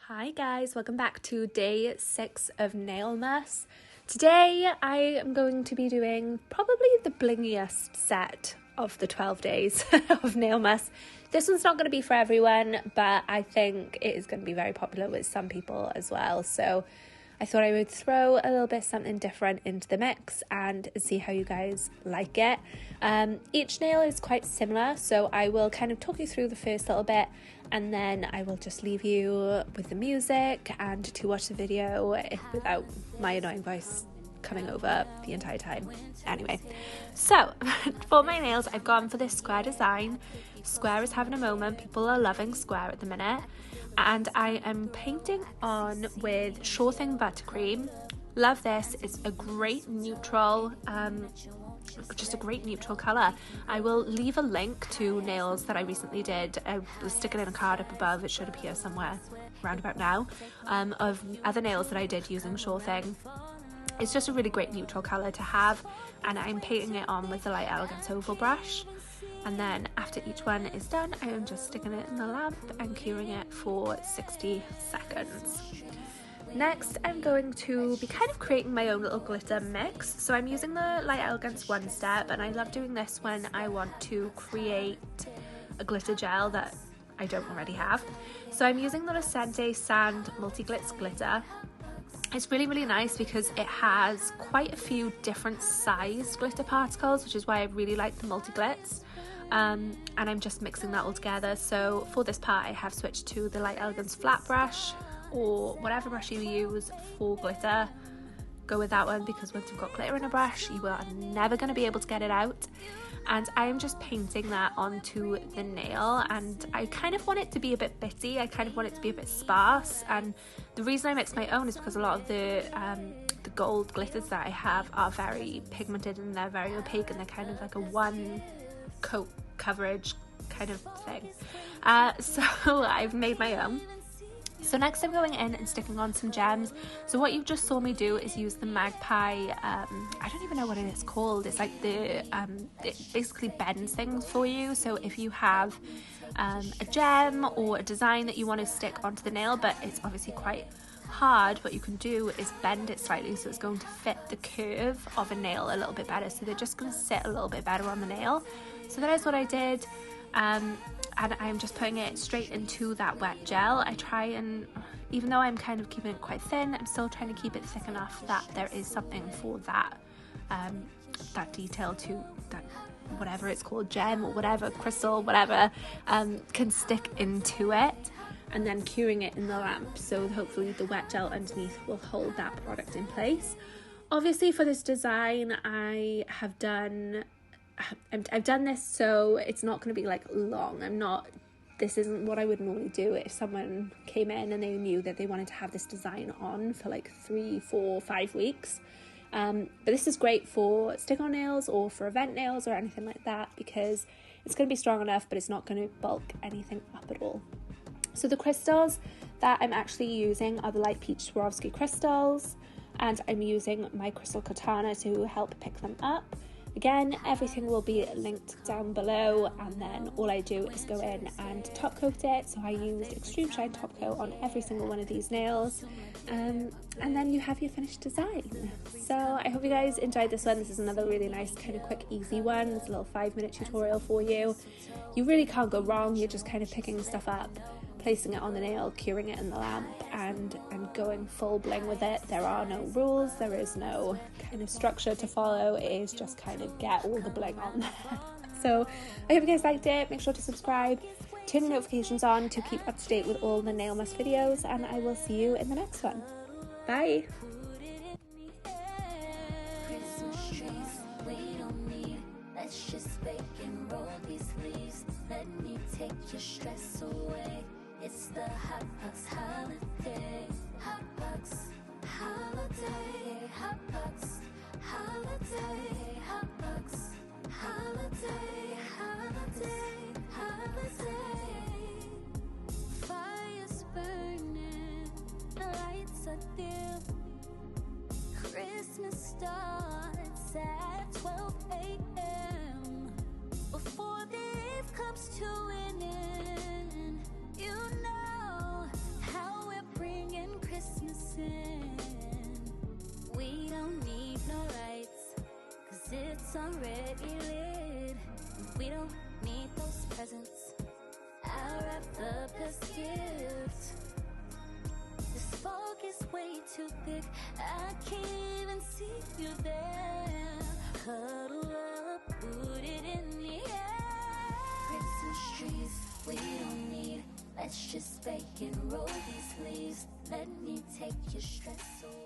Hi guys, welcome back to day 6 of Nailmas. Today I am going to be doing probably the blingiest set of the 12 days of Nailmas. This one's not going to be for everyone, but I think it is going to be very popular with some people as well. So I thought I would throw a little bit something different into the mix and see how you guys like it. Each nail is quite similar, so I will kind of talk you through the first little bit and then I will just leave you with the music and to watch the video without my annoying voice coming over the entire time. Anyway, so for my nails I've gone for this square design. Square is having a moment, people are loving square at the minute. And I am painting on with Sure Thing Buttercream. Love this, it's a great neutral, just a great neutral colour. I will leave a link to nails that I recently did. I will stick it in a card up above, it should appear somewhere around about now, of other nails that I did using Sure Thing. It's just a really great neutral colour to have, and I'm painting it on with the light Elegance oval brush. And then after each one is done, I am just sticking it in the lamp and curing it for 60 seconds. Next, I'm going to be kind of creating my own little glitter mix. So I'm using the Light Elegance One Step, and I love doing this when I want to create a glitter gel that I don't already have. So I'm using the LECENTE Sand Multi-Glitz Glitter. It's really, really nice because it has quite a few different sized glitter particles, which is why I really like the multi-glitz. And I'm just mixing that all together. So for this part I have switched to the Light Elegance flat brush, or whatever brush you use for glitter, go with that one, because once you've got glitter in a brush you are never going to be able to get it out. And I am just painting that onto the nail, and I kind of want it to be a bit bitty, I kind of want it to be a bit sparse. And the reason I mix my own is because a lot of the gold glitters that I have are very pigmented and they're very opaque, and they're kind of like a one coat coverage kind of thing. So I've made my own. So next I'm going in and sticking on some gems. So what you just saw me do is use the MAGPIE, I don't even know what it is called. It's like it basically bends things for you. So if you have a gem or a design that you want to stick onto the nail, but it's obviously quite hard, what you can do is bend it slightly so it's going to fit the curve of a nail a little bit better. So they're just going to sit a little bit better on the nail. So that is what I did. And I'm just putting it straight into that wet gel. I try and, even though I'm kind of keeping it quite thin, I'm still trying to keep it thick enough that there is something for that that detail to that, whatever it's called, gem or whatever, crystal, whatever, can stick into it, and then curing it in the lamp. So hopefully the wet gel underneath will hold that product in place. Obviously for this design I've done this so it's not going to be like long. This isn't what I would normally do if someone came in and they knew that they wanted to have this design on for like 3, 4, 5 weeks. But this is great for stick-on nails or for event nails or anything like that, because it's going to be strong enough but it's not going to bulk anything up at all. So the crystals that I'm actually using are the Light Peach Swarovski crystals, and I'm using my crystal katana to help pick them up. Again, everything will be linked down below, and then all I do is go in and top coat it. So I used Extreme Shine top coat on every single one of these nails, and then you have your finished design. So I hope you guys enjoyed this one. This is another really nice kind of quick easy one. It's a little 5-minute tutorial for you. You really can't go wrong. You're just kind of picking stuff up, placing it on the nail, curing it in the lamp, and going full bling with it. There are no rules, there is no kind of structure to follow. It is just kind of get all the bling on there. So I hope you guys liked it. Make sure to subscribe, turn the notifications on to keep up to date with all the Nailmas videos, and I will see you in the next one. Bye! Let's just bake and roll these leaves. Let me take your stress away. It's the Hot Bucks holiday. Hot Bucks holiday. Hot Bucks holiday. Hot Bucks holiday. Holiday. Holiday. Fire's burning, the lights are dim. Christmas starts at 12 a.m. Before the eve comes to an end, you know how it brings already lit. We don't need those presents. I'll wrap up as gifts. This fog is way too thick. I can't even see you there. Cuddle up, put it in the air. Christmas trees, we don't need. Let's just bake and roll these leaves. Let me take your stress away.